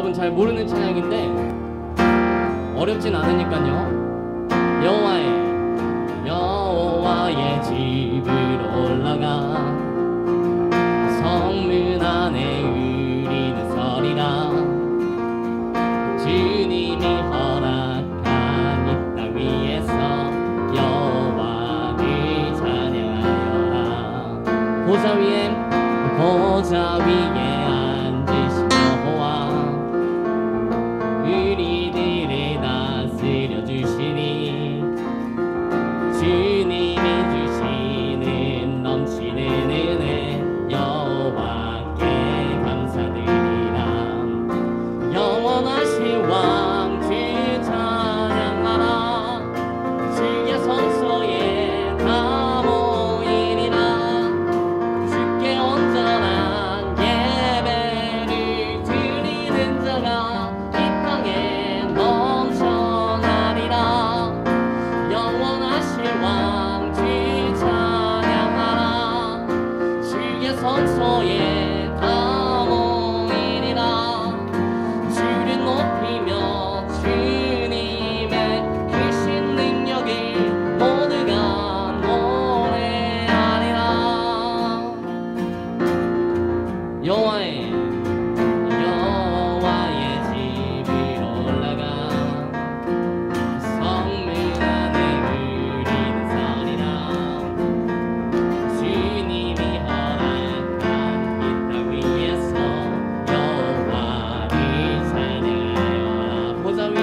여러분 잘 모르는 찬양인데 어렵진 않으니까요. 여호와의 집으로 올라가 성문 안에 우리는 서리라. 주님이 허락한 이 땅 위에서 여호와를 찬양하여라. 보좌 위에 앉으신 여호와 우리들을 다스려 주시니 주님이 주시는 넘치는 은혜 여호와께 감사드리라. 영원하신 왕 주 찬양하라. 주의 성소에 다 모이리라. 주께 온전한 예배를 드리는 자가 이 땅에 넘쳐나리라. 영원하신 왕 주 찬양하라. 주의 성소에 다 모이리라. 주를 높이며 주님의 크신 능력을 모두가 노래하리라. 여호와의 집으로 올라가 성문 안에 우리는 서리라. 주님이 허락한 이 땅 위에서 여호와를 찬양하여라. 보좌 위에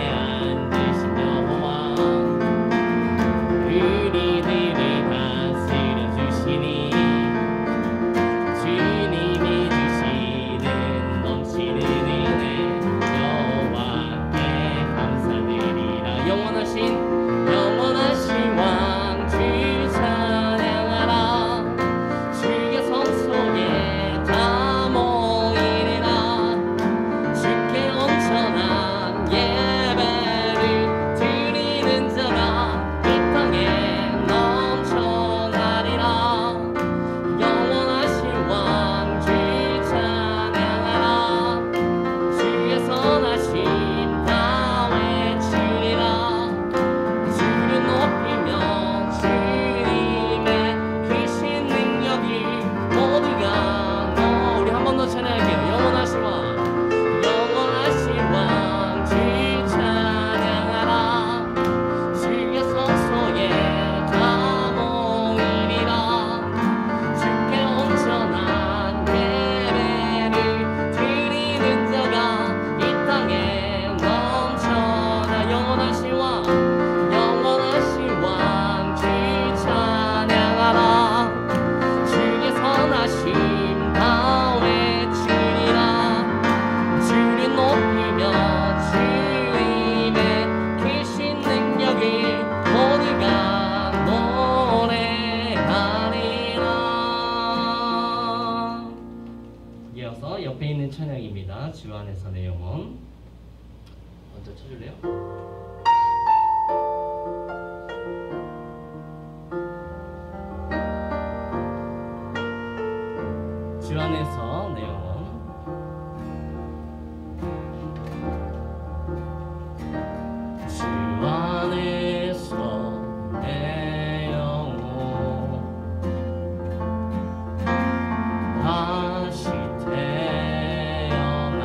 앉으신 여호와 우리들을 다스려 주시니 주님이 주시는 넘치는 은혜 여호와께 감사드리라. 영원하신 왕 주 찬양하라. 주의 성소에 다 모이리라. 주께 온전한 예배를 드리는 자가 이 땅에 넘쳐나리라. 영원하신 왕 주 찬양하라. 주의 선하심 다 외치리라. 주를 높이며 주님의 크신 능력이 모두가 우리 한 번 더 찬양할게요. 영원하신 왕 주 찬양하라. 주의 성소에 다 모이리라. 주께 온전한 예배를 드리는 자가 이 땅에 넘쳐나. 영원하신 왕 주 찬양하라. 주의 선하심 다 외치리라. 주를 높이며 주님의 크신 능력을 모두가 노래하리라. 이어서 옆에 있는 찬양입니다. 주 안에서 내 영혼. 먼저 쳐줄래요? 주 안에서 내 영혼. 주 안에서 내 영혼 다시 태어나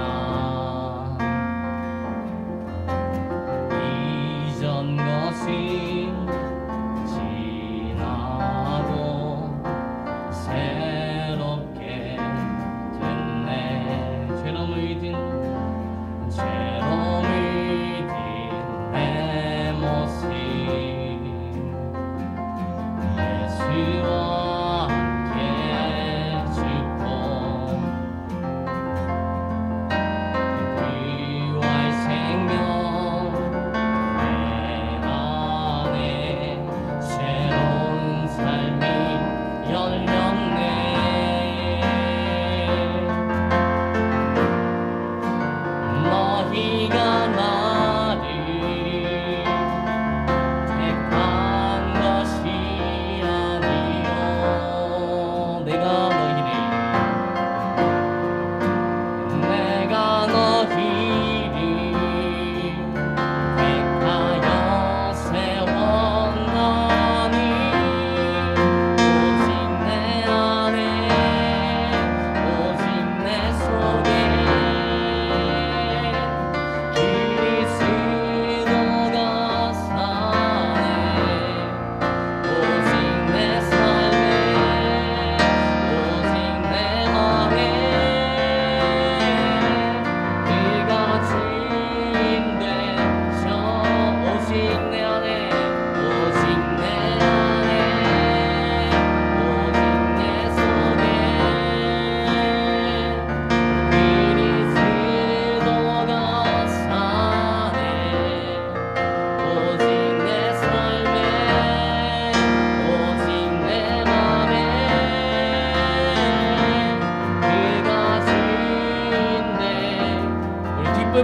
이전 것이 지나고 새롭게 된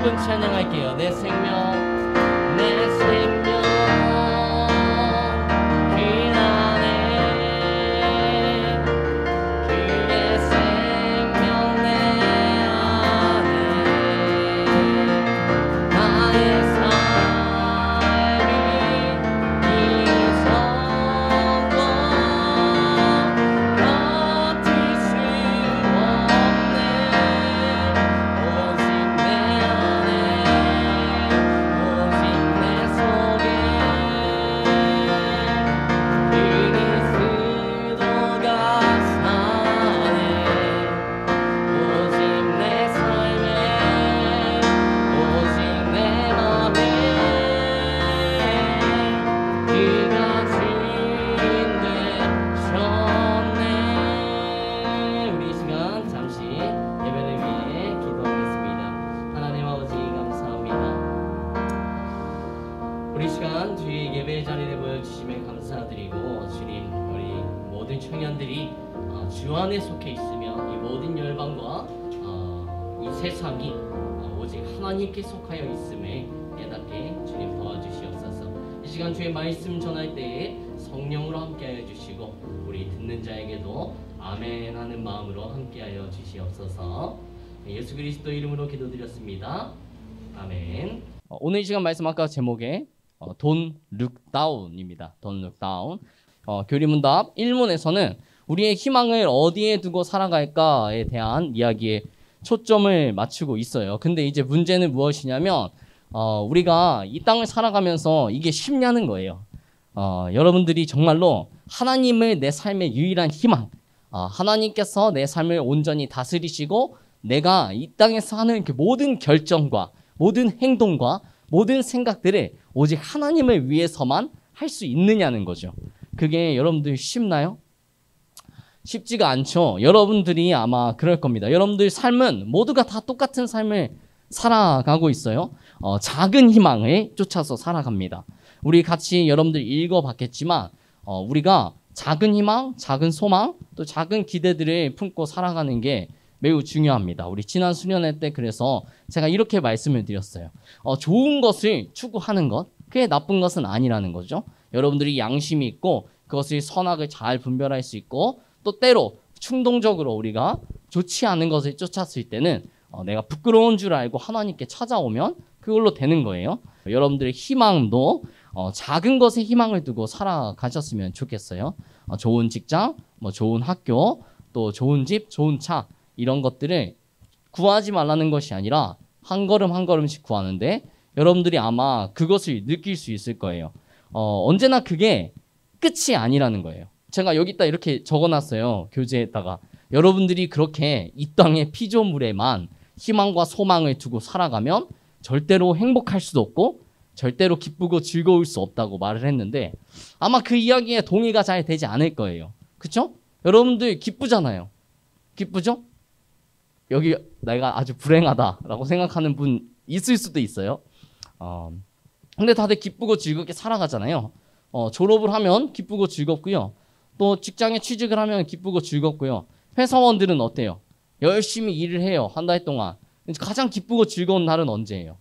여러분 찬양할게요. 내 생명 내 생명 주 안에 속해 있으며 이 모든 열방과 이 세상이 오직 하나님께 속하여 있음에 깨닫게 주님 도와주시옵소서. 이 시간 주의 말씀 전할 때에 성령으로 함께하여 주시고 우리 듣는 자에게도 아멘 하는 마음으로 함께하여 주시옵소서. 예수 그리스도 이름으로 기도드렸습니다. 아멘. 오늘 이 시간 말씀 아까 제목에 Don't look down입니다. Don't look down. 교리문답 1문에서는 우리의 희망을 어디에 두고 살아갈까에 대한 이야기에 초점을 맞추고 있어요. 근데 이제 문제는 무엇이냐면 우리가 이 땅을 살아가면서 이게 쉽냐는 거예요. 여러분들이 정말로 하나님을 내 삶의 유일한 희망, 하나님께서 내 삶을 온전히 다스리시고 내가 이 땅에서 하는 그 모든 결정과 모든 행동과 모든 생각들을 오직 하나님을 위해서만 할 수 있느냐는 거죠. 그게 여러분들 쉽나요? 쉽지가 않죠. 여러분들이 아마 그럴 겁니다. 여러분들 삶은 모두가 다 똑같은 삶을 살아가고 있어요. 작은 희망을 쫓아서 살아갑니다. 우리 같이 여러분들 읽어봤겠지만 우리가 작은 희망, 작은 소망, 또 작은 기대들을 품고 살아가는 게 매우 중요합니다. 우리 지난 수련회 때 그래서 제가 이렇게 말씀을 드렸어요. 좋은 것을 추구하는 것, 그게 나쁜 것은 아니라는 거죠. 여러분들이 양심이 있고 그것을 선악을 잘 분별할 수 있고 또 때로 충동적으로 우리가 좋지 않은 것을 쫓았을 때는 내가 부끄러운 줄 알고 하나님께 찾아오면 그걸로 되는 거예요. 여러분들의 희망도 작은 것에 희망을 두고 살아가셨으면 좋겠어요. 좋은 직장, 좋은 학교, 또 좋은 집, 좋은 차 이런 것들을 구하지 말라는 것이 아니라 한 걸음 한 걸음씩 구하는데 여러분들이 아마 그것을 느낄 수 있을 거예요. 언제나 그게 끝이 아니라는 거예요. 제가 여기다 이렇게 적어놨어요. 교재에다가. 여러분들이 그렇게 이 땅의 피조물에만 희망과 소망을 두고 살아가면 절대로 행복할 수도 없고 절대로 기쁘고 즐거울 수 없다고 말을 했는데 아마 그 이야기에 동의가 잘 되지 않을 거예요. 그쵸? 여러분들 기쁘잖아요. 기쁘죠? 여기 내가 아주 불행하다라고 생각하는 분 있을 수도 있어요. 근데 다들 기쁘고 즐겁게 살아가잖아요. 졸업을 하면 기쁘고 즐겁고요. 또 직장에 취직을 하면 기쁘고 즐겁고요. 회사원들은 어때요? 열심히 일을 해요. 한 달 동안. 가장 기쁘고 즐거운 날은 언제예요?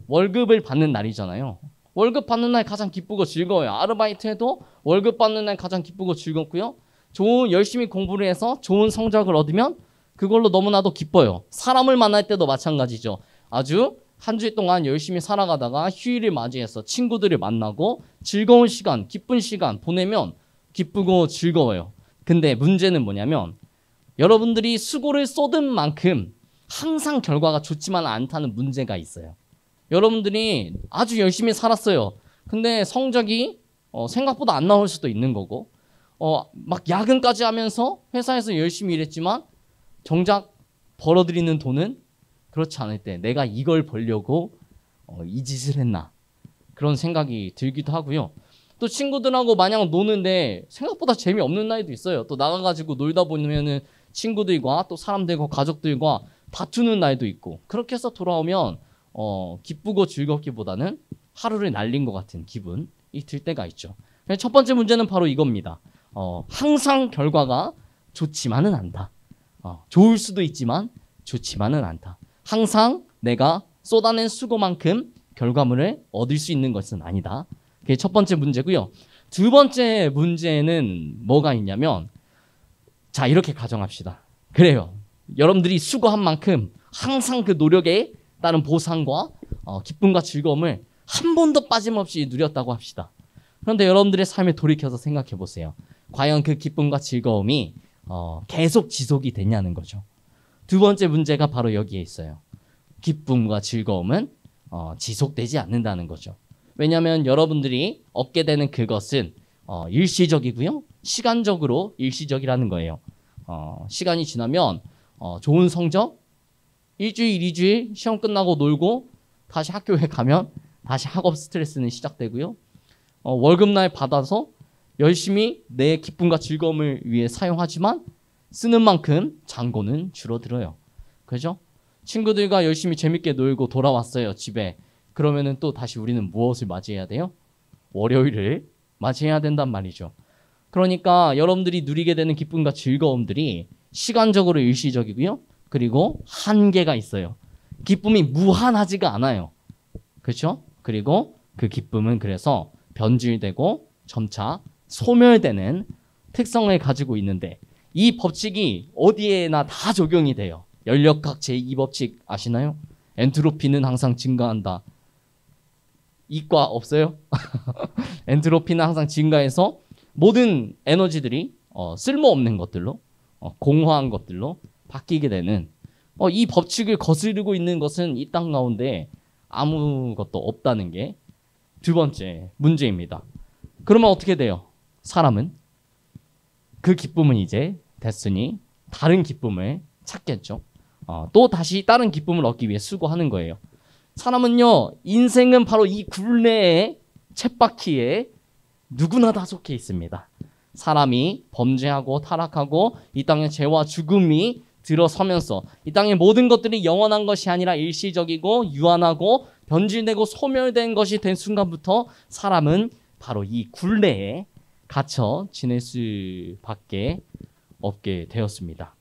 월급을 받는 날이잖아요. 월급 받는 날 가장 기쁘고 즐거워요. 아르바이트해도 월급 받는 날 가장 기쁘고 즐겁고요. 열심히 공부를 해서 좋은 성적을 얻으면 그걸로 너무나도 기뻐요. 사람을 만날 때도 마찬가지죠. 아주 한 주 동안 열심히 살아가다가 휴일을 맞이해서 친구들을 만나고 즐거운 시간, 기쁜 시간 보내면 기쁘고 즐거워요. 근데 문제는 뭐냐면 여러분들이 수고를 쏟은 만큼 항상 결과가 좋지만 않다는 문제가 있어요. 여러분들이 아주 열심히 살았어요. 근데 성적이 생각보다 안 나올 수도 있는 거고 막 야근까지 하면서 회사에서 열심히 일했지만 정작 벌어들이는 돈은 그렇지 않을 때 내가 이걸 벌려고 이 짓을 했나 그런 생각이 들기도 하고요. 또 친구들하고 마냥 노는데 생각보다 재미없는 날도 있어요. 또 나가가지고 놀다 보면은 친구들과 또 사람들과 가족들과 다투는 날도 있고 그렇게 해서 돌아오면 기쁘고 즐겁기보다는 하루를 날린 것 같은 기분이 들 때가 있죠. 첫 번째 문제는 바로 이겁니다. 항상 결과가 좋지만은 않다. 좋을 수도 있지만 좋지만은 않다. 항상 내가 쏟아낸 수고만큼 결과물을 얻을 수 있는 것은 아니다. 그게 첫 번째 문제고요. 두 번째 문제는 뭐가 있냐면, 자, 이렇게 가정합시다. 그래요. 여러분들이 수고한 만큼 항상 그 노력에 따른 보상과 기쁨과 즐거움을 한 번도 빠짐없이 누렸다고 합시다. 그런데 여러분들의 삶에 돌이켜서 생각해 보세요. 과연 그 기쁨과 즐거움이 계속 지속이 됐냐는 거죠. 두 번째 문제가 바로 여기에 있어요. 기쁨과 즐거움은 지속되지 않는다는 거죠. 왜냐하면 여러분들이 얻게 되는 그것은 일시적이고요. 시간적으로 일시적이라는 거예요. 시간이 지나면 좋은 성적, 일주일, 2주일 시험 끝나고 놀고 다시 학교에 가면 다시 학업 스트레스는 시작되고요. 월급날 받아서 열심히 내 기쁨과 즐거움을 위해 사용하지만 쓰는 만큼 잔고는 줄어들어요. 그죠? 친구들과 열심히 재밌게 놀고 돌아왔어요, 집에. 그러면은 또 다시 우리는 무엇을 맞이해야 돼요? 월요일을 맞이해야 된단 말이죠. 그러니까 여러분들이 누리게 되는 기쁨과 즐거움들이 시간적으로 일시적이고요. 그리고 한계가 있어요. 기쁨이 무한하지가 않아요. 그렇죠? 그리고 그 기쁨은 그래서 변질되고 점차 소멸되는 특성을 가지고 있는데, 이 법칙이 어디에나 다 적용이 돼요. 연력학 제2법칙 아시나요? 엔트로피는 항상 증가한다. 이과 없어요? 엔트로피는 항상 증가해서 모든 에너지들이 쓸모없는 것들로, 공허한 것들로 바뀌게 되는, 이 법칙을 거스르고 있는 것은 이 땅 가운데 아무것도 없다는 게 두 번째 문제입니다. 그러면 어떻게 돼요? 사람은 그 기쁨은 이제 됐으니 다른 기쁨을 찾겠죠. 또 다시 다른 기쁨을 얻기 위해 수고하는 거예요. 사람은요, 인생은 바로 이 굴레의 쳇바퀴에 누구나 다 속해 있습니다. 사람이 범죄하고 타락하고 이 땅에 죄와 죽음이 들어서면서 이 땅의 모든 것들이 영원한 것이 아니라 일시적이고 유한하고 변질되고 소멸된 것이 된 순간부터 사람은 바로 이 굴레에 갇혀 지낼 수밖에 없게 되었습니다.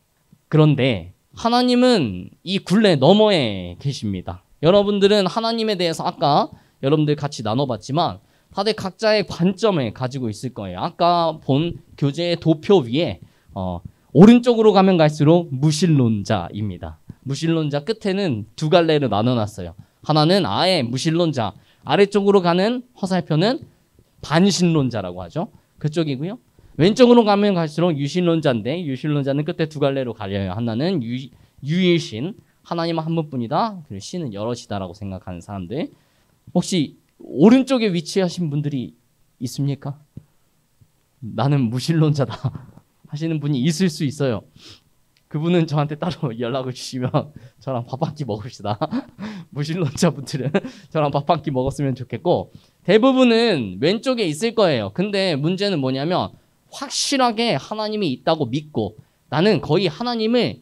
그런데 하나님은 이 굴레 너머에 계십니다. 여러분들은 하나님에 대해서 아까 여러분들 같이 나눠봤지만 다들 각자의 관점을 가지고 있을 거예요. 아까 본 교재의 도표 위에 오른쪽으로 가면 갈수록 무신론자입니다. 무신론자 끝에는 두 갈래로 나눠놨어요. 하나는 아예 무신론자, 아래쪽으로 가는 화살표는 반신론자라고 하죠. 그쪽이고요. 왼쪽으로 가면 갈수록 유신론자인데, 유신론자는 끝에 두 갈래로 갈려요. 하나는 유일신, 하나님은 한 분뿐이다. 그리고 신은 여럿이다라고 생각하는 사람들. 혹시 오른쪽에 위치하신 분들이 있습니까? 나는 무신론자다 하시는 분이 있을 수 있어요. 그분은 저한테 따로 연락을 주시면 저랑 밥 한 끼 먹읍시다. 무신론자 분들은 저랑 밥 한 끼 먹었으면 좋겠고, 대부분은 왼쪽에 있을 거예요. 근데 문제는 뭐냐면 확실하게 하나님이 있다고 믿고, 나는 거의 하나님을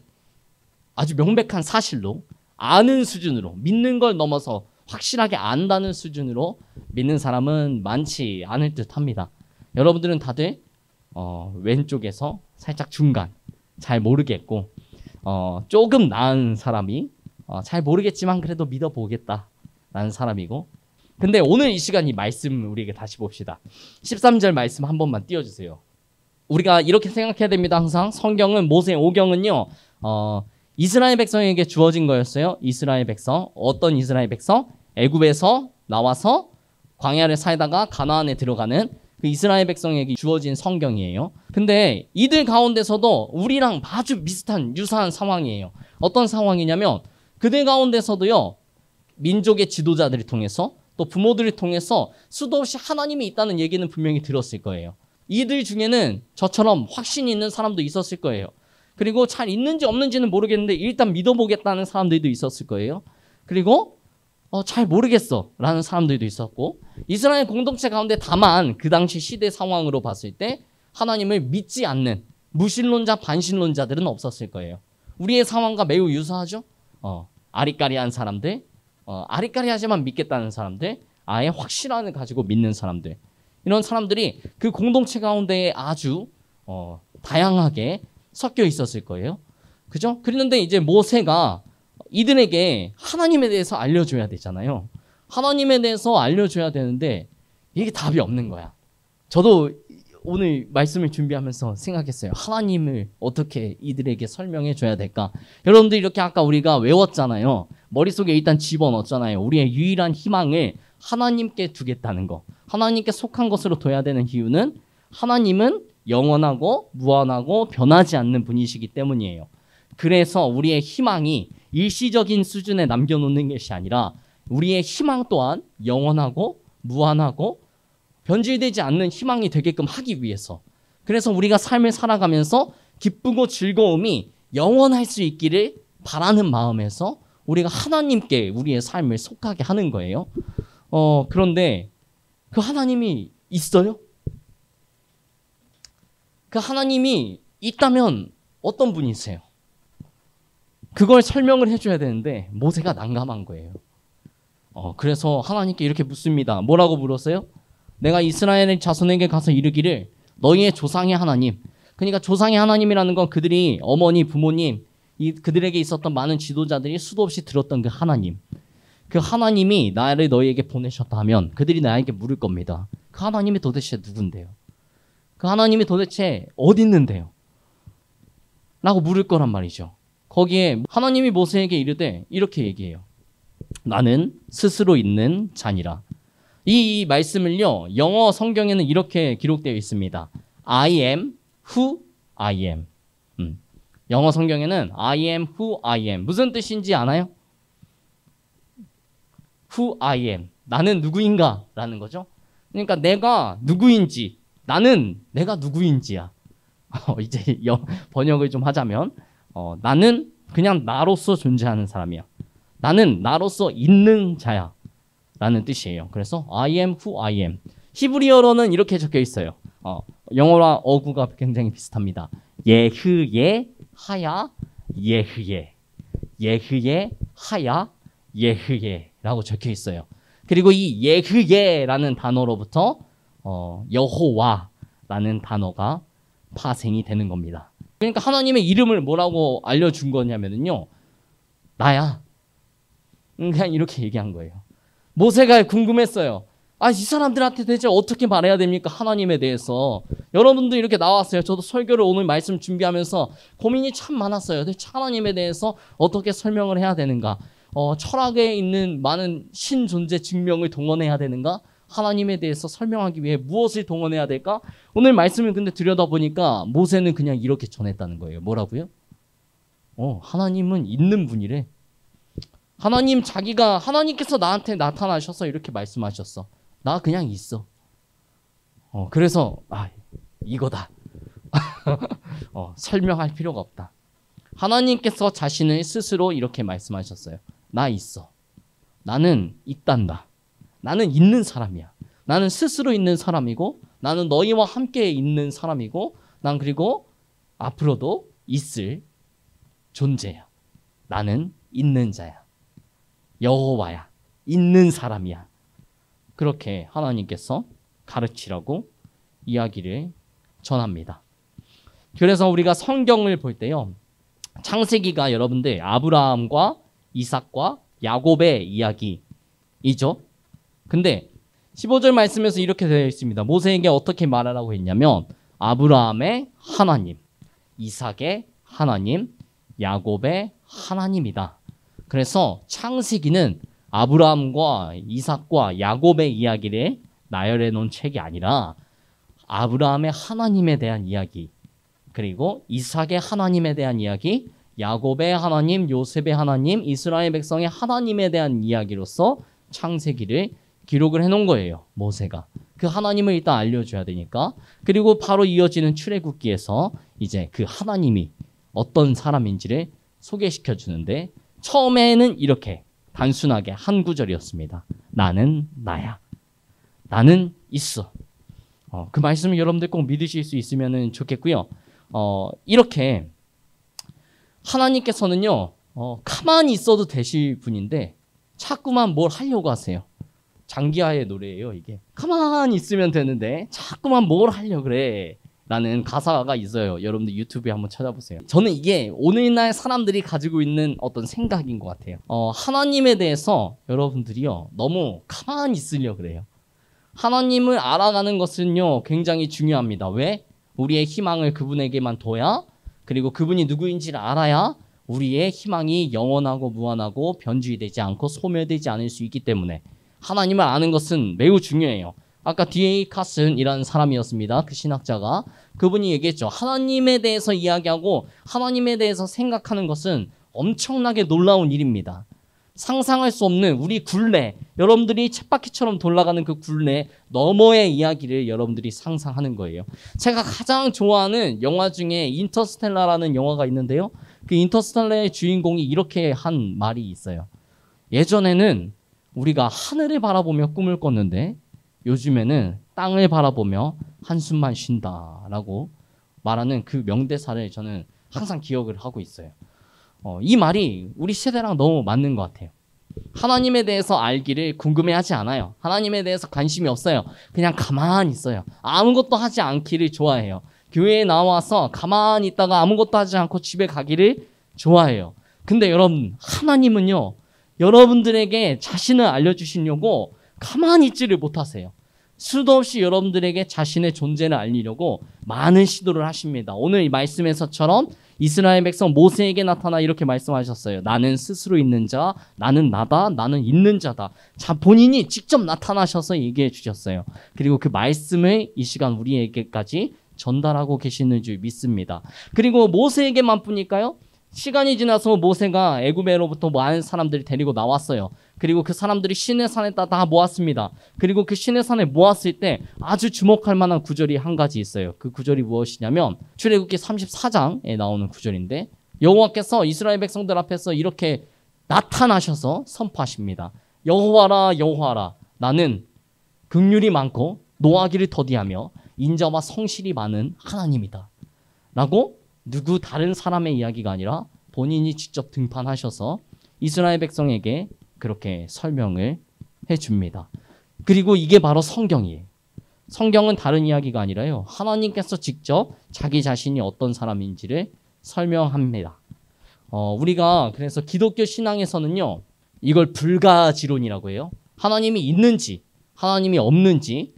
아주 명백한 사실로 아는 수준으로, 믿는 걸 넘어서 확실하게 안다는 수준으로 믿는 사람은 많지 않을 듯 합니다. 여러분들은 다들 왼쪽에서 살짝 중간, 잘 모르겠고, 조금 나은 사람이 잘 모르겠지만 그래도 믿어보겠다라는 사람이고. 근데 오늘 이 시간 이 말씀 우리에게 다시 봅시다. 13절 말씀 한 번만 띄워주세요. 우리가 이렇게 생각해야 됩니다. 항상 성경은, 모세 오경은요, 이스라엘 백성에게 주어진 거였어요. 이스라엘 백성. 어떤 이스라엘 백성? 애굽에서 나와서 광야를 살다가 가나안에 들어가는 그 이스라엘 백성에게 주어진 성경이에요. 근데 이들 가운데서도 우리랑 아주 비슷한 유사한 상황이에요. 어떤 상황이냐면 그들 가운데서도요, 민족의 지도자들을 통해서 또 부모들을 통해서 수도 없이 하나님이 있다는 얘기는 분명히 들었을 거예요. 이들 중에는 저처럼 확신이 있는 사람도 있었을 거예요. 그리고 잘 있는지 없는지는 모르겠는데 일단 믿어보겠다는 사람들도 있었을 거예요. 그리고 잘 모르겠어 라는 사람들도 있었고, 이스라엘 공동체 가운데 다만 그 당시 시대 상황으로 봤을 때 하나님을 믿지 않는 무신론자, 반신론자들은 없었을 거예요. 우리의 상황과 매우 유사하죠. 아리까리한 사람들, 아리까리하지만 믿겠다는 사람들, 아예 확신함을 가지고 믿는 사람들, 이런 사람들이 그 공동체 가운데에 아주 다양하게 섞여 있었을 거예요. 그죠? 그런데 이제 모세가 이들에게 하나님에 대해서 알려줘야 되잖아요. 하나님에 대해서 알려줘야 되는데 이게 답이 없는 거야. 저도 오늘 말씀을 준비하면서 생각했어요. 하나님을 어떻게 이들에게 설명해 줘야 될까? 여러분들 이렇게 아까 우리가 외웠잖아요. 머릿속에 일단 집어넣었잖아요. 우리의 유일한 희망을 하나님께 두겠다는 거. 하나님께 속한 것으로 둬야 되는 이유는 하나님은 영원하고 무한하고 변하지 않는 분이시기 때문이에요. 그래서 우리의 희망이 일시적인 수준에 남겨놓는 것이 아니라 우리의 희망 또한 영원하고 무한하고 변질되지 않는 희망이 되게끔 하기 위해서, 그래서 우리가 삶을 살아가면서 기쁘고 즐거움이 영원할 수 있기를 바라는 마음에서 우리가 하나님께 우리의 삶을 속하게 하는 거예요. 그런데 그 하나님이 있어요? 그 하나님이 있다면 어떤 분이세요? 그걸 설명을 해줘야 되는데 모세가 난감한 거예요. 그래서 하나님께 이렇게 묻습니다. 뭐라고 물었어요? 내가 이스라엘의 자손에게 가서 이르기를 너희의 조상의 하나님, 그러니까 조상의 하나님이라는 건 그들이 어머니, 부모님, 그들에게 있었던 많은 지도자들이 수도 없이 들었던 그 하나님, 그 하나님이 나를 너희에게 보내셨다 하면 그들이 나에게 물을 겁니다. 그 하나님이 도대체 누군데요? 그 하나님이 도대체 어디 있는데요? 라고 물을 거란 말이죠. 거기에 하나님이 모세에게 이르되 이렇게 얘기해요. 나는 스스로 있는 자니라. 이 말씀을요, 영어 성경에는 이렇게 기록되어 있습니다. I am who I am. 영어 성경에는 I am who I am. 무슨 뜻인지 아나요? Who I am. 나는 누구인가? 라는 거죠. 그러니까 내가 누구인지, 나는 내가 누구인지야. 이제 번역을 좀 하자면, 나는 그냥 나로서 존재하는 사람이야. 나는 나로서 있는 자야. 라는 뜻이에요. 그래서 I am who I am. 히브리어로는 이렇게 적혀 있어요. 영어와 어구가 굉장히 비슷합니다. 예흐예 하야 예흐예. 예흐예 하야 예흐예 라고 적혀 있어요. 그리고 이 예흐예라는 단어로부터 여호와라는 단어가 파생이 되는 겁니다. 그러니까 하나님의 이름을 뭐라고 알려준 거냐면요, 나야. 그냥 이렇게 얘기한 거예요. 모세가 궁금했어요. 이 사람들한테 대체 어떻게 말해야 됩니까? 하나님에 대해서. 여러분도 이렇게 나왔어요. 저도 설교를 오늘 말씀 준비하면서 고민이 참 많았어요. 대체 하나님에 대해서 어떻게 설명을 해야 되는가? 철학에 있는 많은 신존재 증명을 동원해야 되는가? 하나님에 대해서 설명하기 위해 무엇을 동원해야 될까? 오늘 말씀을 근데 들여다보니까 모세는 그냥 이렇게 전했다는 거예요. 뭐라고요? 하나님은 있는 분이래. 하나님께서 나한테 나타나셔서 이렇게 말씀하셨어. 나 그냥 있어. 그래서 이거다. 설명할 필요가 없다. 하나님께서 자신을 스스로 이렇게 말씀하셨어요. 나 있어. 나는 있단다. 나는 있는 사람이야. 나는 스스로 있는 사람이고, 나는 너희와 함께 있는 사람이고, 난 그리고 앞으로도 있을 존재야. 나는 있는 자야. 여호와야. 있는 사람이야. 그렇게 하나님께서 가르치라고 이야기를 전합니다. 그래서 우리가 성경을 볼 때요, 창세기가 여러분들 아브라함과 이삭과 야곱의 이야기이죠. 근데 15절 말씀에서 이렇게 되어 있습니다. 모세에게 어떻게 말하라고 했냐면 아브라함의 하나님, 이삭의 하나님, 야곱의 하나님이다. 그래서 창세기는 아브라함과 이삭과 야곱의 이야기를 나열해 놓은 책이 아니라 아브라함의 하나님에 대한 이야기, 그리고 이삭의 하나님에 대한 이야기, 야곱의 하나님, 요셉의 하나님, 이스라엘 백성의 하나님에 대한 이야기로서 창세기를 기록을 해놓은 거예요. 모세가. 그 하나님을 일단 알려줘야 되니까. 그리고 바로 이어지는 출애굽기에서 이제 그 하나님이 어떤 사람인지를 소개시켜 주는데, 처음에는 이렇게 단순하게 한 구절이었습니다. 나는 나야. 나는 있어. 그 말씀을 여러분들 꼭 믿으실 수 있으면 좋겠고요. 이렇게 하나님께서는요, 가만히 있어도 되실 분인데 자꾸만 뭘 하려고 하세요. 장기하의 노래예요, 이게. 가만히 있으면 되는데 자꾸만 뭘 하려고 그래. 라는 가사가 있어요. 여러분들 유튜브에 한번 찾아보세요. 저는 이게 오늘날 사람들이 가지고 있는 어떤 생각인 것 같아요. 하나님에 대해서 여러분들이요 너무 가만히 있으려 그래요. 하나님을 알아가는 것은요 굉장히 중요합니다. 왜? 우리의 희망을 그분에게만 둬야, 그리고 그분이 누구인지를 알아야 우리의 희망이 영원하고 무한하고 변주되지 않고 소멸되지 않을 수 있기 때문에 하나님을 아는 것은 매우 중요해요. 아까 D.A. 카슨이라는 사람이었습니다. 그 신학자가. 그분이 얘기했죠. 하나님에 대해서 이야기하고 하나님에 대해서 생각하는 것은 엄청나게 놀라운 일입니다. 상상할 수 없는 우리 굴레, 여러분들이 쳇바퀴처럼 돌아가는 그 굴레 너머의 이야기를 여러분들이 상상하는 거예요. 제가 가장 좋아하는 영화 중에 인터스텔라라는 영화가 있는데요. 그 인터스텔라의 주인공이 이렇게 한 말이 있어요. 예전에는 우리가 하늘을 바라보며 꿈을 꿨는데 요즘에는 땅을 바라보며 한숨만 쉰다라고 말하는 그 명대사를 저는 항상 기억을 하고 있어요. 이 말이 우리 세대랑 너무 맞는 것 같아요. 하나님에 대해서 알기를 궁금해하지 않아요. 하나님에 대해서 관심이 없어요. 그냥 가만히 있어요. 아무것도 하지 않기를 좋아해요. 교회에 나와서 가만히 있다가 아무것도 하지 않고 집에 가기를 좋아해요. 근데 여러분, 하나님은요 여러분들에게 자신을 알려주시려고 가만히 있지를 못하세요. 수도 없이 여러분들에게 자신의 존재를 알리려고 많은 시도를 하십니다. 오늘 이 말씀에서처럼 이스라엘 백성 모세에게 나타나 이렇게 말씀하셨어요. 나는 스스로 있는 자, 나는 나다, 나는 있는 자다. 자, 본인이 직접 나타나셔서 얘기해 주셨어요. 그리고 그 말씀을 이 시간 우리에게까지 전달하고 계시는 줄 믿습니다. 그리고 모세에게만 뿐일까요? 시간이 지나서 모세가 애굽에로부터 많은 사람들이 데리고 나왔어요. 그리고 그 사람들이 시내 산에다 다 모았습니다. 그리고 그 시내 산에 모았을 때 아주 주목할 만한 구절이 한 가지 있어요. 그 구절이 무엇이냐면 출애굽기 34장에 나오는 구절인데 여호와께서 이스라엘 백성들 앞에서 이렇게 나타나셔서 선포하십니다. 여호와라 여호와라 나는 긍휼이 많고 노하기를 더디하며 인자와 성실이 많은 하나님이다 라고 누구 다른 사람의 이야기가 아니라 본인이 직접 등판하셔서 이스라엘 백성에게 그렇게 설명을 해줍니다. 그리고 이게 바로 성경이에요. 성경은 다른 이야기가 아니라요. 하나님께서 직접 자기 자신이 어떤 사람인지를 설명합니다. 우리가 그래서 기독교 신앙에서는요. 이걸 불가지론이라고 해요. 하나님이 있는지 하나님이 없는지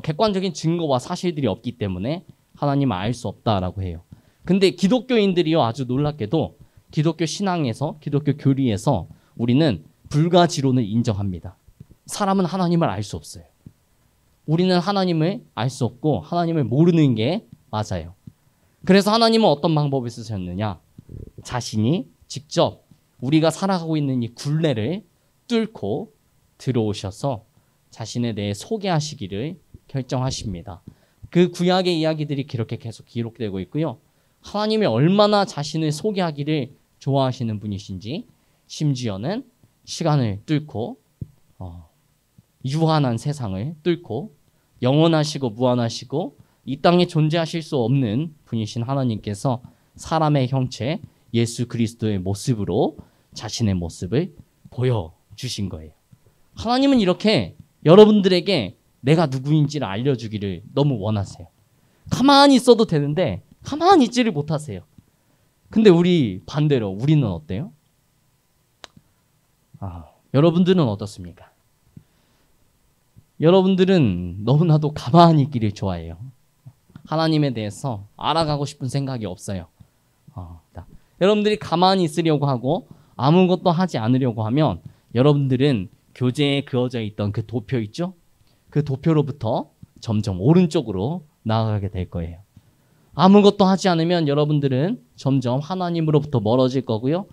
객관적인 증거와 사실들이 없기 때문에 하나님을 알 수 없다라고 해요. 근데 기독교인들이요 아주 놀랍게도 기독교 신앙에서 기독교 교리에서 우리는 불가지론을 인정합니다. 사람은 하나님을 알 수 없어요. 우리는 하나님을 알 수 없고 하나님을 모르는 게 맞아요. 그래서 하나님은 어떤 방법을 쓰셨느냐? 자신이 직접 우리가 살아가고 있는 이 굴레를 뚫고 들어오셔서 자신에 대해 소개하시기를 결정하십니다. 그 구약의 이야기들이 그렇게 계속 기록되고 있고요. 하나님이 얼마나 자신을 소개하기를 좋아하시는 분이신지 심지어는 시간을 뚫고 유한한 세상을 뚫고 영원하시고 무한하시고 이 땅에 존재하실 수 없는 분이신 하나님께서 사람의 형체 예수 그리스도의 모습으로 자신의 모습을 보여주신 거예요. 하나님은 이렇게 여러분들에게 내가 누구인지를 알려주기를 너무 원하세요. 가만히 있어도 되는데 가만히 있지를 못하세요. 근데 우리 반대로 우리는 어때요? 여러분들은 어떻습니까? 여러분들은 너무나도 가만히 있기를 좋아해요. 하나님에 대해서 알아가고 싶은 생각이 없어요. 여러분들이 가만히 있으려고 하고 아무것도 하지 않으려고 하면 여러분들은 교재에 그어져 있던 그 도표 있죠? 그 도표로부터 점점 오른쪽으로 나아가게 될 거예요. 아무것도 하지 않으면 여러분들은 점점 하나님으로부터 멀어질 거고요.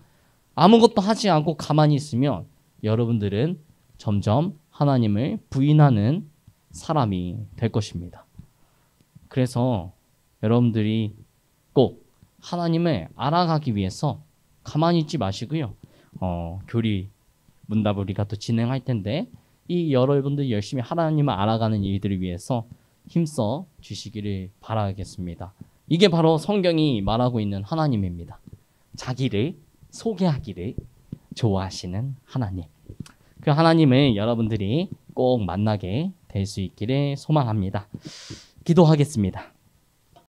아무것도 하지 않고 가만히 있으면 여러분들은 점점 하나님을 부인하는 사람이 될 것입니다. 그래서 여러분들이 꼭 하나님을 알아가기 위해서 가만히 있지 마시고요. 교리 문답을 우리가 또 진행할 텐데 이 여러분들 열심히 하나님을 알아가는 일들을 위해서 힘써 주시기를 바라겠습니다. 이게 바로 성경이 말하고 있는 하나님입니다. 자기를 소개하기를 좋아하시는 하나님. 그 하나님을 여러분들이 꼭 만나게 될 수 있기를 소망합니다. 기도하겠습니다.